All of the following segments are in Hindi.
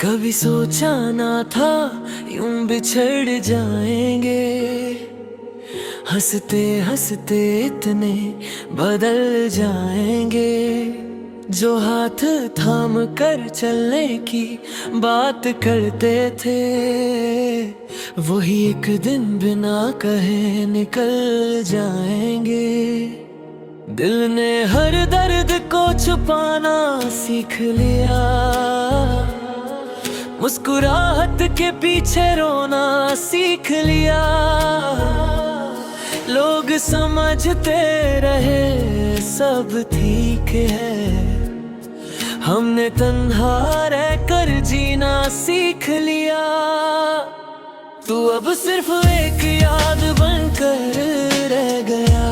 कभी सोचा ना था यूं बिछड़ जाएंगे, हंसते हंसते इतने बदल जाएंगे। जो हाथ थाम कर चलने की बात करते थे, वही एक दिन बिना कहे निकल जाएंगे। दिल ने हर दर्द को छुपाना सीख लिया, मुस्कुराहट के पीछे रोना सीख लिया। लोग समझते रहे सब ठीक है, हमने तन्हा रहकर जीना सीख लिया। तू अब सिर्फ एक याद बनकर रह गया,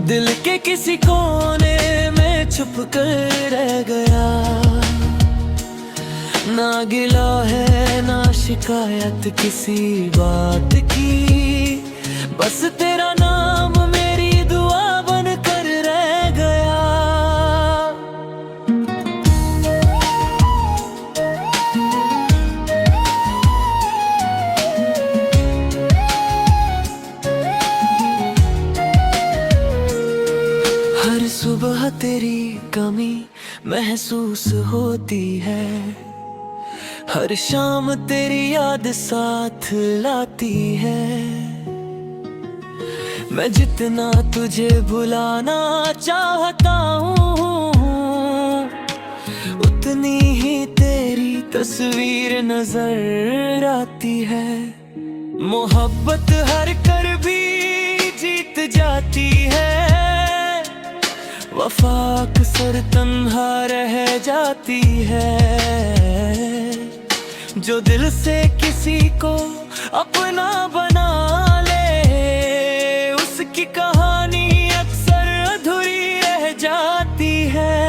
दिल के किसी कोने में छुप कर रह गया। ना गिला है ना शिकायत किसी बात की, बस तेरा नाम मेरी दुआ बनकर रह गया। हर सुबह तेरी कमी महसूस होती है, हर शाम तेरी याद साथ लाती है। मैं जितना तुझे भुलाना चाहता हूँ, उतनी ही तेरी तस्वीर नजर आती है। मोहब्बत हर कर भी जीत जाती है, वफा अक्सर तन्हा रह जाती है। जो दिल से किसी को अपना बना ले, उसकी कहानी अक्सर अधूरी रह जाती है।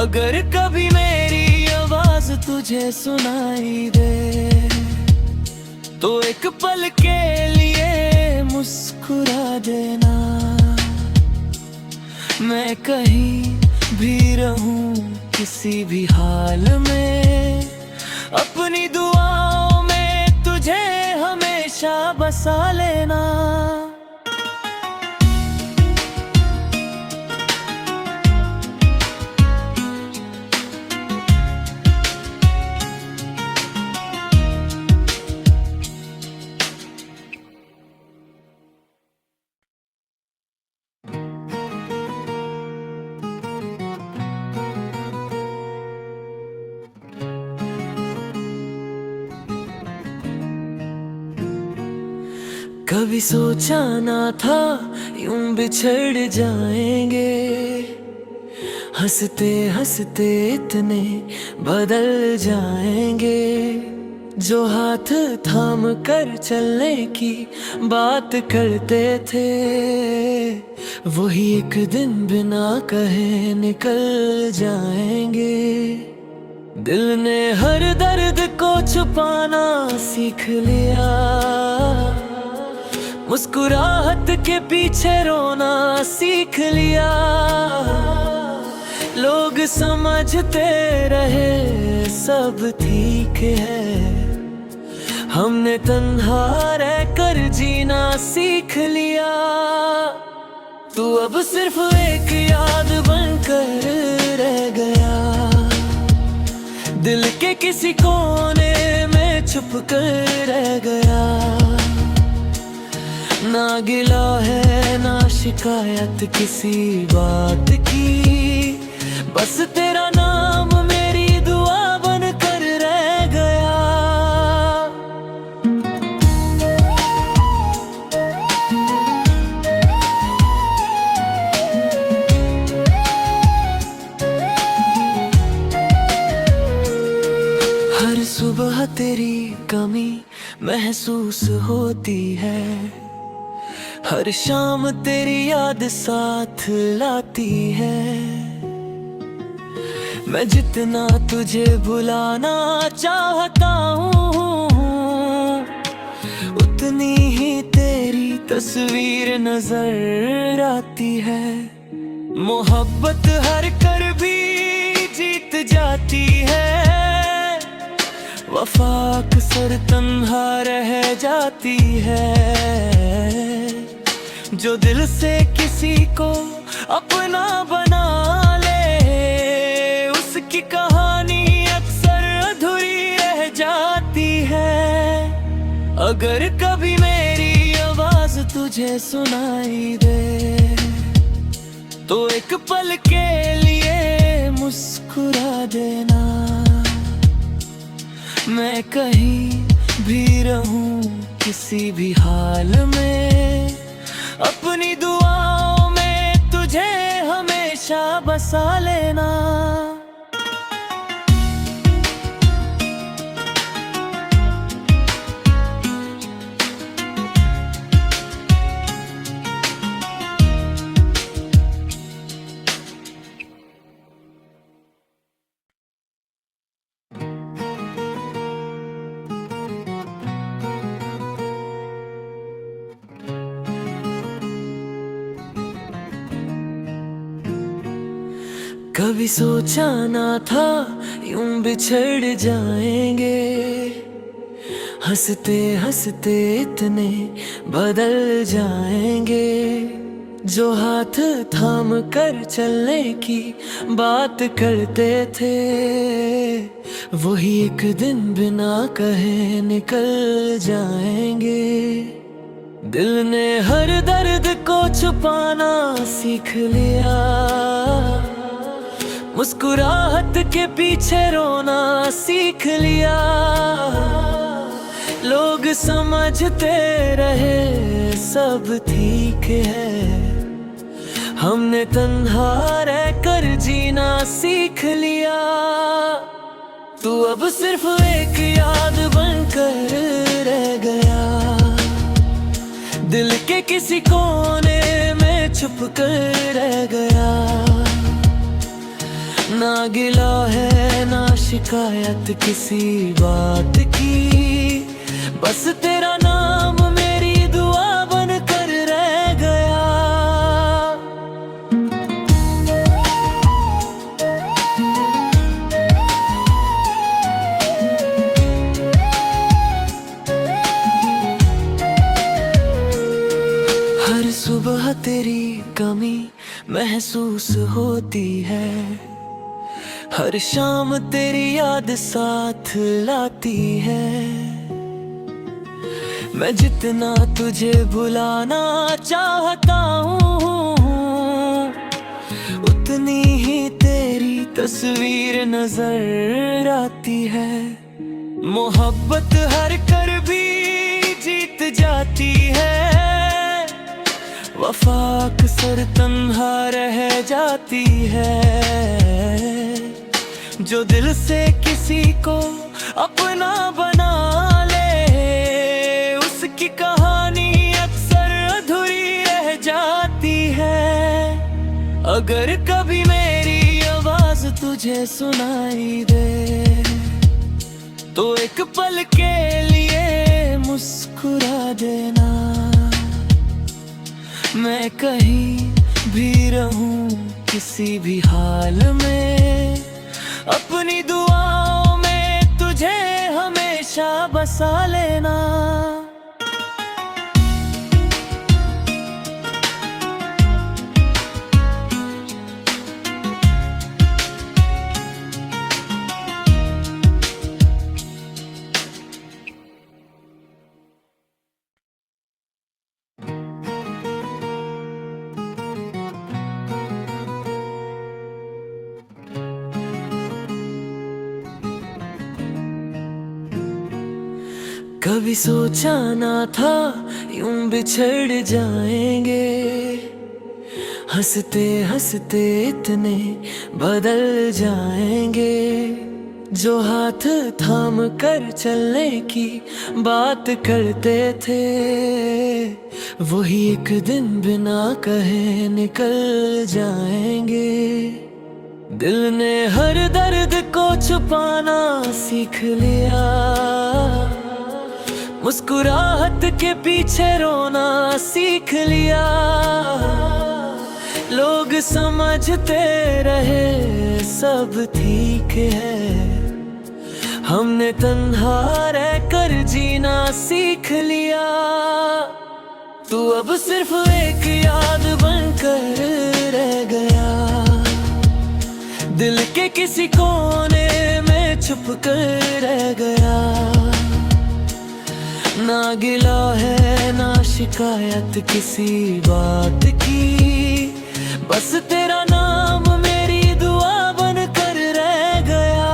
अगर कभी मेरी आवाज तुझे सुनाई दे, तो एक पल के लिए मुस्कुरा देना। मैं कहीं भी रहूं किसी भी हाल में, अपनी दुआओं में तुझे हमेशा बसा लेना। कभी सोचा ना था यूं बिछड़ जाएंगे, हंसते हंसते इतने बदल जाएंगे। जो हाथ थाम कर चलने की बात करते थे, वही एक दिन बिना कहे निकल जाएंगे। दिल ने हर दर्द को छुपाना सीख लिया, मुस्कुराहट के पीछे रोना सीख लिया। लोग समझते रहे सब ठीक है, हमने तन्हा रहकर जीना सीख लिया। तू अब सिर्फ एक याद बनकर रह गया, दिल के किसी कोने में छुप कर रह गया। ना गिला है ना शिकायत किसी बात की, बस तेरा नाम मेरी दुआ बनकर रह गया। हर सुबह तेरी कमी महसूस होती है, हर शाम तेरी याद साथ लाती है। मैं जितना तुझे भुलाना चाहता हूँ, उतनी ही तेरी तस्वीर नजर आती है। मोहब्बत हर कर भी जीत जाती जाती है, वफा अक्सर तन्हा रह जाती है। जो दिल से किसी को अपना बना ले, उसकी कहानी अक्सर अधूरी रह जाती है। अगर कभी मेरी आवाज तुझे सुनाई दे, तो एक पल के लिए मुस्कुरा देना। मैं कहीं भी रहूं किसी भी हाल में, अपनी दुआओं में तुझे हमेशा बसा लेना। कभी सोचा ना था यूं बिछड़ जाएंगे, हंसते हंसते इतने बदल जाएंगे। जो हाथ थाम कर चलने की बात करते थे, वही एक दिन बिना कहे निकल जाएंगे। दिल ने हर दर्द को छुपाना सीख लिया, मुस्कुराहट के पीछे रोना सीख लिया। लोग समझते रहे सब ठीक है, हमने तन्हा रहकर जीना सीख लिया। तू अब सिर्फ एक याद बनकर रह गया, दिल के किसी कोने में छुप कर रह गया। ना गिला है ना शिकायत किसी बात की, बस तेरा नाम मेरी दुआ बन कर रह गया। हर सुबह तेरी कमी महसूस होती है, हर शाम तेरी याद साथ लाती है। मैं जितना तुझे भुलाना चाहता हूँ, उतनी ही तेरी तस्वीर नजर आती है। मोहब्बत हर कर भी जीत जाती है, वफा अक्सर तन्हा रह जाती है। जो दिल से किसी को अपना बना ले, उसकी कहानी अक्सर अधूरी रह जाती है। अगर कभी मेरी आवाज तुझे सुनाई दे, तो एक पल के लिए मुस्कुरा देना। मैं कहीं भी रहूं किसी भी हाल में, अपनी दुआओं में तुझे हमेशा बसा लेना। कभी सोचा ना था यूं बिछड़ जाएंगे, हंसते हंसते इतने बदल जाएंगे। जो हाथ थाम कर चलने की बात करते थे, वही एक दिन बिना कहे निकल जाएंगे। दिल ने हर दर्द को छुपाना सीख लिया, मुस्कुराहट के पीछे रोना सीख लिया। लोग समझते रहे सब ठीक है, हमने तन्हा रहकर जीना सीख लिया। तू अब सिर्फ एक याद बनकर रह गया, दिल के किसी कोने में छुप कर रह गया। ना गिला है ना शिकायत किसी बात की, बस तेरा नाम मेरी दुआ बनकर रह गया।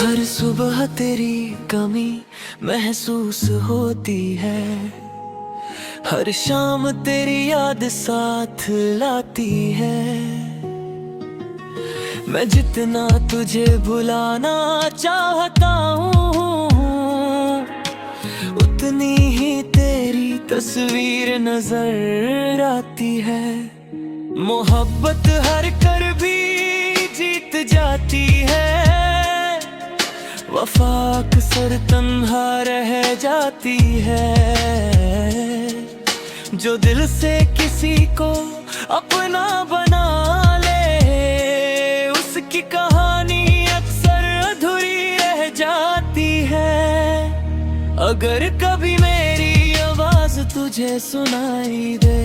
हर सुबह तेरी कमी महसूस होती है, हर शाम तेरी याद साथ लाती है। मैं जितना तुझे भुलाना चाहता हूँ, उतनी ही तेरी तस्वीर नजर आती है। मोहब्बत हर कर भी जीत जाती है, वफा अक्सर तन्हा रह जाती है। जो दिल से किसी को अपना बना ले, उसकी कहानी अक्सर अधूरी रह जाती है। अगर कभी मेरी आवाज तुझे सुनाई दे,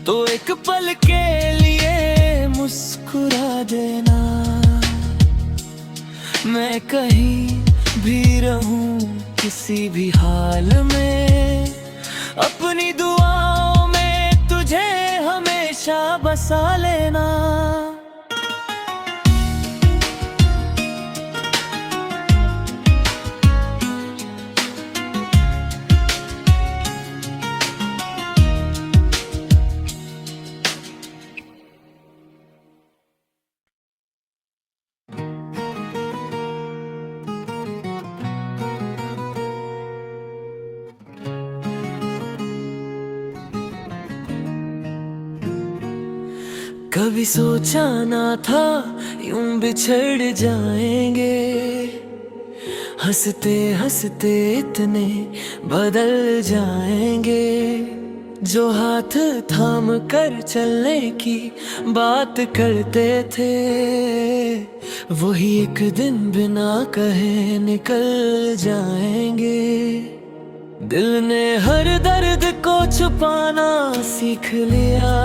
तो एक पल के लिए मुस्कुरा देना। मैं कहीं भी रहूं किसी भी हाल में, अपनी दुआओं में तुझे हमेशा बसा लेना। कभी सोचा ना था यूं बिछड़ जाएंगे, हंसते हंसते इतने बदल जाएंगे। जो हाथ थाम कर चलने की बात करते थे, वही एक दिन बिना कहे निकल जाएंगे। दिल ने हर दर्द को छुपाना सीख लिया,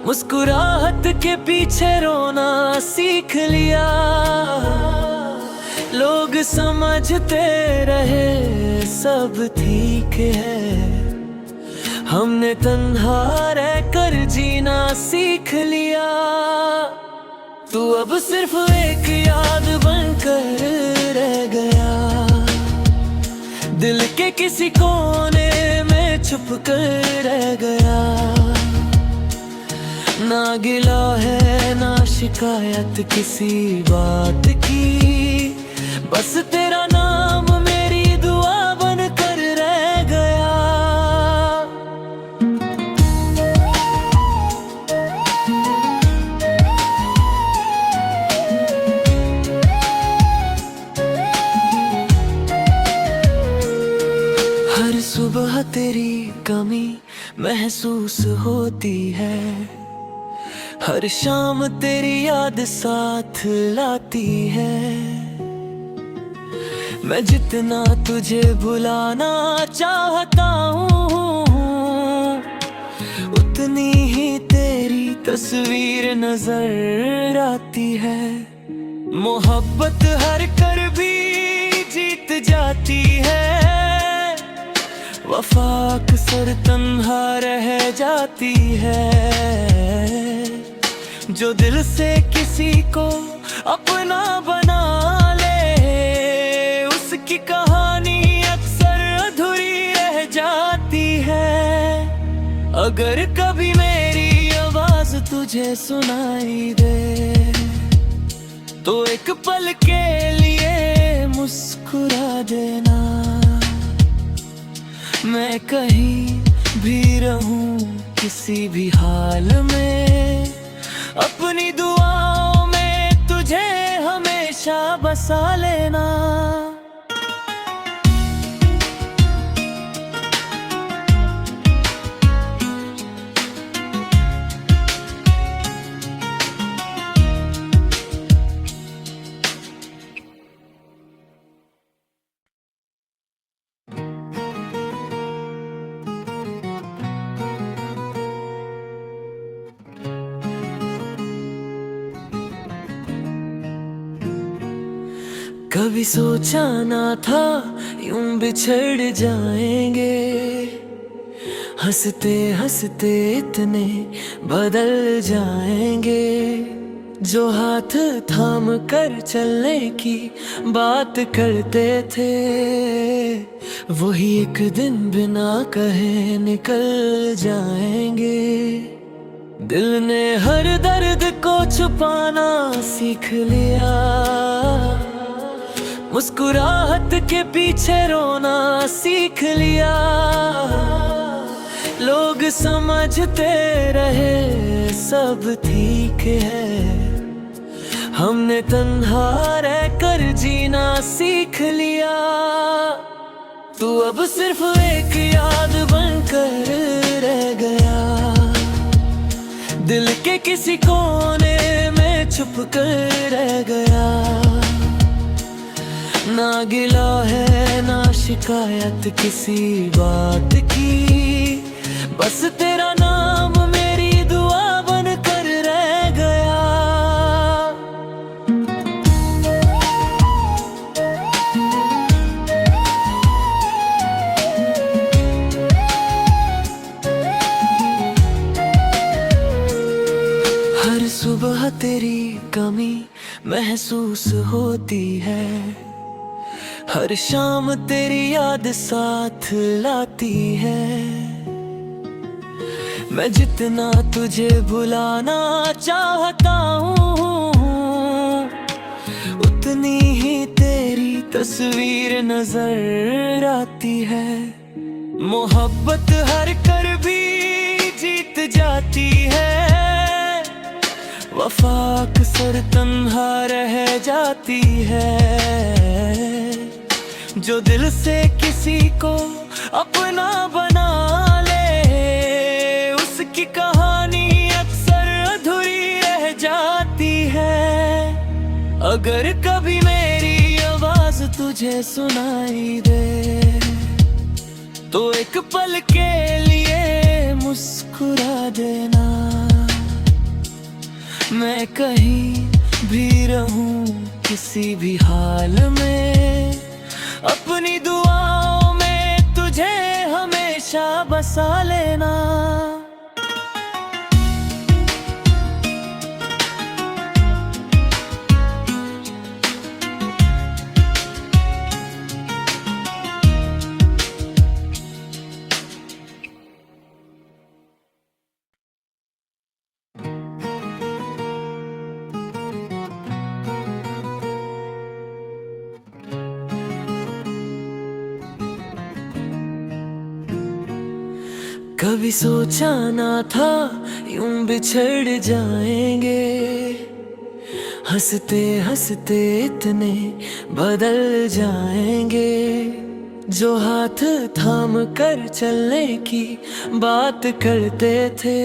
मुस्कुराहट के पीछे रोना सीख लिया। लोग समझते रहे सब ठीक है, हमने तन्हा रहकर जीना सीख लिया। तू अब सिर्फ एक याद बनकर रह गया, दिल के किसी कोने में छुप कर रह गया। ना गिला है ना शिकायत किसी बात की, बस तेरा नाम मेरी दुआ बनकर रह गया। हर सुबह तेरी कमी महसूस होती है, हर शाम तेरी याद साथ लाती है। मैं जितना तुझे भुलाना चाहता हूँ, उतनी ही तेरी तस्वीर नजर आती है। मोहब्बत हर कर भी जीत जाती है, वफा अक्सर तन्हा रह जाती है। जो दिल से किसी को अपना बना ले, उसकी कहानी अक्सर अधूरी रह जाती है। अगर कभी मेरी आवाज तुझे सुनाई दे, तो एक पल के लिए मुस्कुरा देना। मैं कहीं भी रहूं किसी भी हाल में, अपनी दुआओं में तुझे हमेशा बसा लेना। कभी सोचा ना था यूं बिछड़ जाएंगे, हंसते हंसते इतने बदल जाएंगे। जो हाथ थाम कर चलने की बात करते थे, वही एक दिन बिना कहे निकल जाएंगे। दिल ने हर दर्द को छुपाना सीख लिया, मुस्कुराहट के पीछे रोना सीख लिया। लोग समझते रहे सब ठीक है, हमने तन्हा रहकर जीना सीख लिया। तू अब सिर्फ एक याद बनकर रह गया, दिल के किसी कोने में छुप कर रह गया। ना गिला है ना शिकायत किसी बात की, बस तेरा नाम मेरी दुआ बन कर रह गया। हर सुबह तेरी कमी महसूस होती है, हर शाम तेरी याद साथ लाती है। मैं जितना तुझे भुलाना चाहता हूँ, उतनी ही तेरी तस्वीर नजर आती है। मोहब्बत हर कर भी जीत जाती है, वफा अक्सर तन्हा रह जाती है। जो दिल से किसी को अपना बना ले, उसकी कहानी अक्सर अधूरी रह जाती है। अगर कभी मेरी आवाज तुझे सुनाई दे, तो एक पल के लिए मुस्कुरा देना। मैं कहीं भी रहूं किसी भी हाल में, अपनी दुआओं में तुझे हमेशा बसा लेना। कभी सोचा ना था यूं बिछड़ जाएंगे, हंसते हंसते इतने बदल जाएंगे। जो हाथ थाम कर चलने की बात करते थे,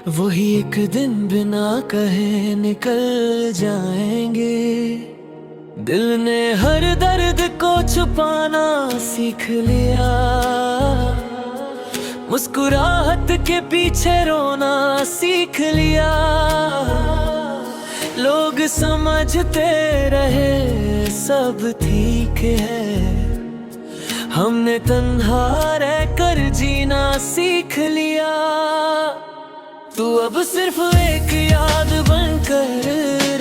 वही एक दिन बिना कहे निकल जाएंगे। दिल ने हर दर्द को छुपाना सीख लिया, मुस्कुराहट के पीछे रोना सीख लिया। लोग समझते रहे सब ठीक है, हमने तन्हा रहकर जीना सीख लिया। तू अब सिर्फ एक याद बनकर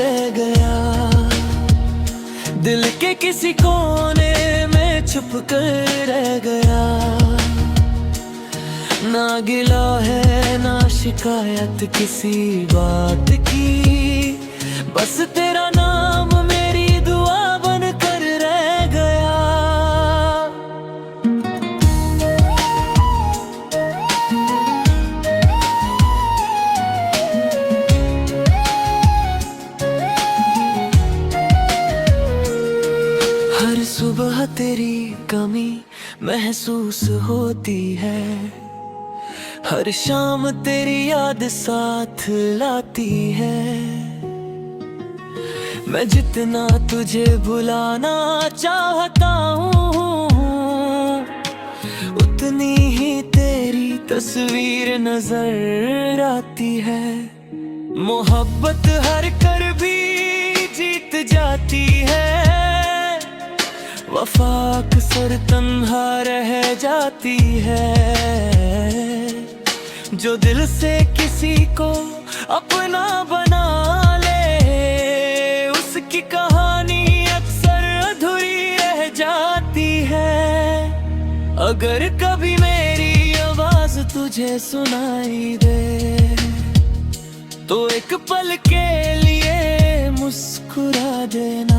रह गया, दिल के किसी कोने में छुप कर रह गया। ना गिला है ना शिकायत किसी बात की, बस तेरा नाम मेरी दुआ बन कर रह गया। हर सुबह तेरी कमी महसूस होती है, हर शाम तेरी याद साथ लाती है। मैं जितना तुझे भुलाना चाहता हूँ, उतनी ही तेरी तस्वीर नजर आती है। मोहब्बत हर कर भी जीत जाती है, वफा अक्सर तन्हा रह जाती है। जो दिल से किसी को अपना बना ले, उसकी कहानी अक्सर अधूरी रह जाती है। अगर कभी मेरी आवाज तुझे सुनाई दे, तो एक पल के लिए मुस्कुरा देना।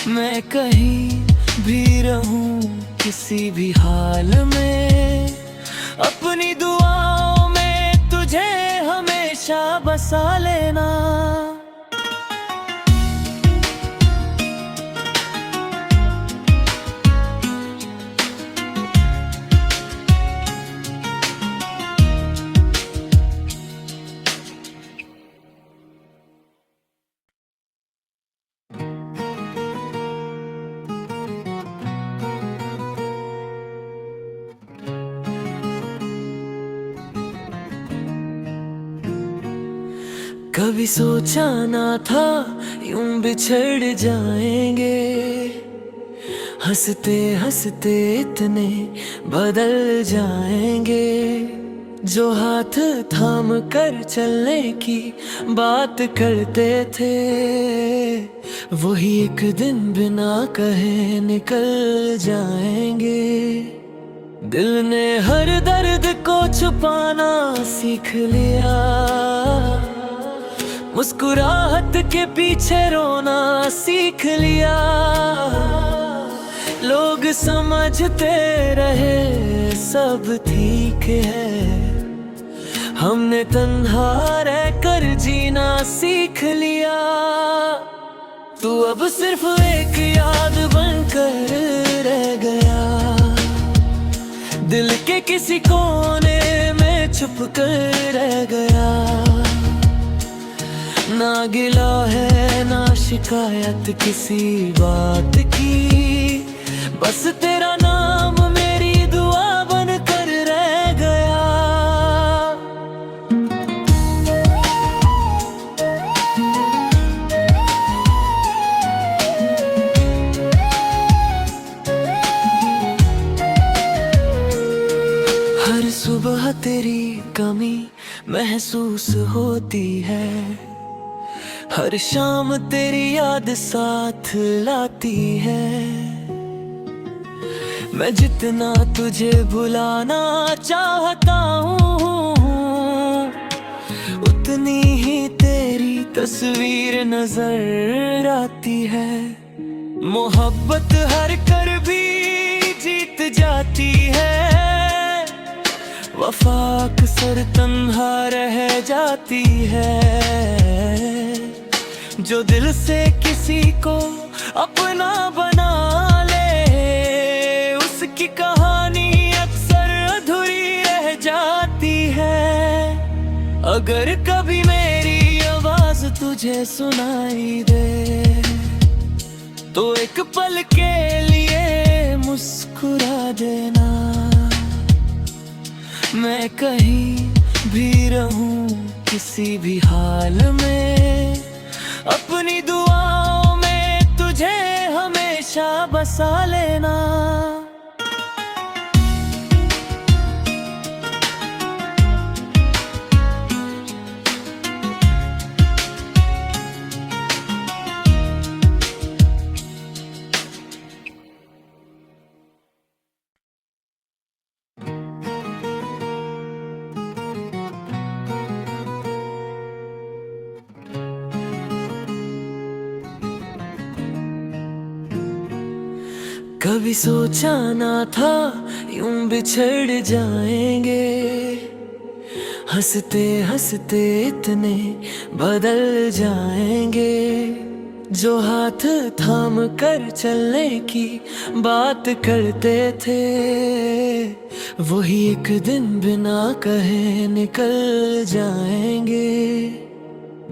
मैं कहीं भी रहूं किसी भी हाल में, अपनी दुआओं में तुझे हमेशा बसा लेना। कभी सोचा ना था यूं बिछड़ जाएंगे, हंसते हंसते इतने बदल जाएंगे। जो हाथ थाम कर चलने की बात करते थे, वही एक दिन बिना कहे निकल जाएंगे। दिल ने हर दर्द को छुपाना सीख लिया, मुस्कुराहट के पीछे रोना सीख लिया। लोग समझते रहे सब ठीक है, हमने तन्हा रहकर जीना सीख लिया। तू अब सिर्फ एक याद बनकर रह गया, दिल के किसी कोने में छुप कर रह गया। ना गिला है ना शिकायत किसी बात की, बस तेरा नाम मेरी दुआ बन कर रह गया। हर सुबह तेरी कमी महसूस होती है, हर शाम तेरी याद साथ लाती है। मैं जितना तुझे भुलाना चाहता हूँ, उतनी ही तेरी तस्वीर नजर आती है। मोहब्बत हर कर भी जीत जाती है, वफा अक्सर तन्हा रह जाती है। जो दिल से किसी को अपना बना ले, उसकी कहानी अक्सर अधूरी रह जाती है। अगर कभी मेरी आवाज तुझे सुनाई दे, तो एक पल के लिए मुस्कुरा देना। मैं कहीं भी रहूं किसी भी हाल में, अपनी दुआओं में तुझे हमेशा बसा लेना। कभी सोचा ना था यूं बिछड़ जाएंगे, हंसते हंसते इतने बदल जाएंगे। जो हाथ थाम कर चलने की बात करते थे, वही एक दिन बिना कहे निकल जाएंगे।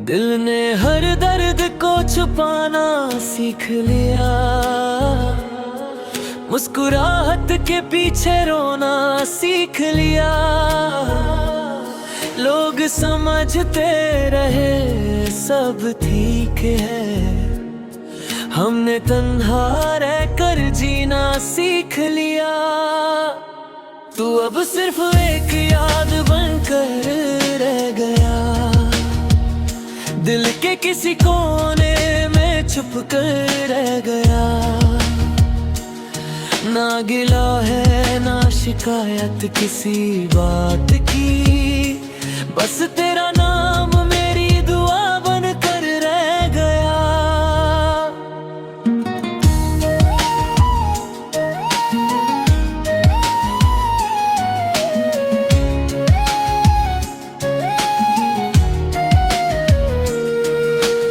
दिल ने हर दर्द को छुपाना सीख लिया, मुस्कुराहट के पीछे रोना सीख लिया। लोग समझते रहे सब ठीक है, हमने तन्हा रहकर जीना सीख लिया। तू अब सिर्फ एक याद बनकर रह गया, दिल के किसी कोने में छुप कर रह गया। ना गिला है ना शिकायत किसी बात की, बस तेरा नाम मेरी दुआ बनकर रह गया।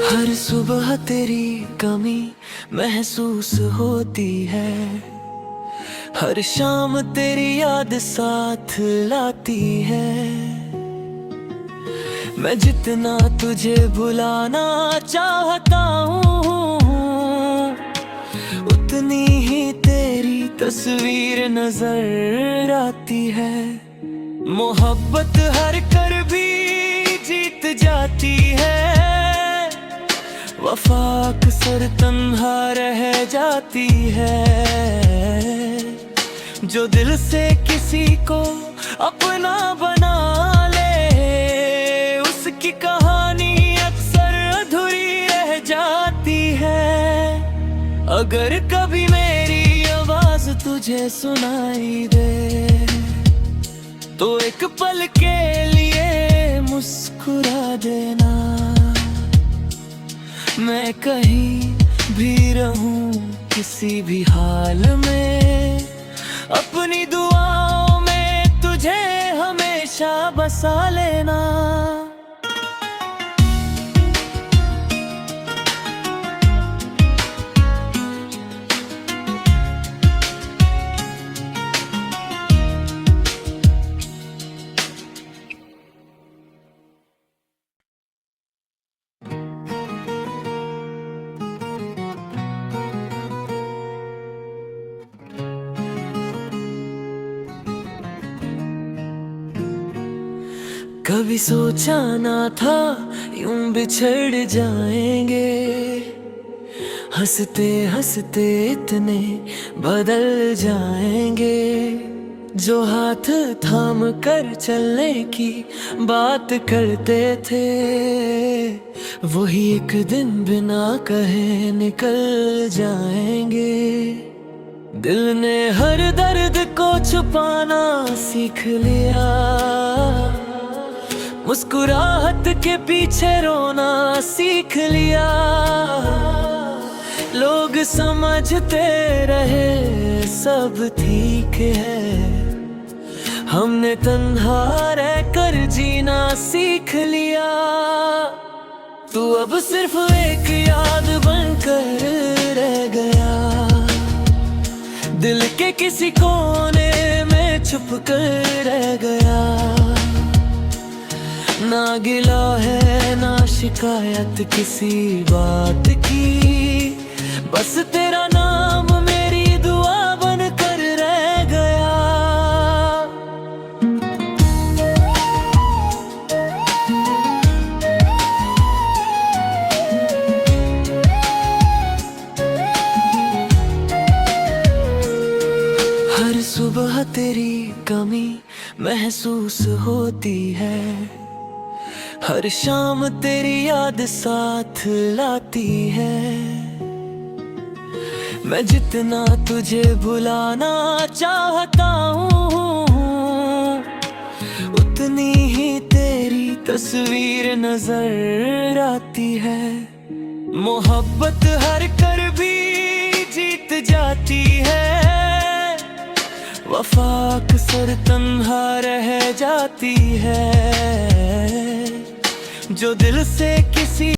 हर सुबह तेरी कमी महसूस होती है, हर शाम तेरी याद साथ लाती है। मैं जितना तुझे भुलाना चाहता हूँ, उतनी ही तेरी तस्वीर नजर आती है। मोहब्बत हर कर भी जीत जाती है, वफा अक्सर तन्हा रह जाती है। जो दिल से किसी को अपना बना ले, उसकी कहानी अक्सर अधूरी रह जाती है। अगर कभी मेरी आवाज तुझे सुनाई दे, तो एक पल के लिए मुस्कुरा देना। मैं कहीं भी रहूं किसी भी हाल में, अपनी दुआओं में तुझे हमेशा बसा लेना। कभी सोचा ना था यूं बिछड़ जाएंगे, हंसते हंसते इतने बदल जाएंगे। जो हाथ थाम कर चलने की बात करते थे, वही एक दिन बिना कहे निकल जाएंगे। दिल ने हर दर्द को छुपाना सीख लिया, मुस्कुराहट के पीछे रोना सीख लिया। लोग समझते रहे सब ठीक है, हमने तन्हा रहकर जीना सीख लिया। तू अब सिर्फ एक याद बनकर रह गया, दिल के किसी कोने में छुप कर रह गया। ना गिला है ना शिकायत किसी बात की, बस तेरा नाम मेरी दुआ बनकर रह गया। हर सुबह तेरी कमी महसूस होती है, हर शाम तेरी याद साथ लाती है। मैं जितना तुझे भुलाना चाहता हूँ, उतनी ही तेरी तस्वीर नजर आती है। मोहब्बत हर कर भी जीत जाती है, वफा अक्सर तन्हा रह जाती है। जो दिल से किसी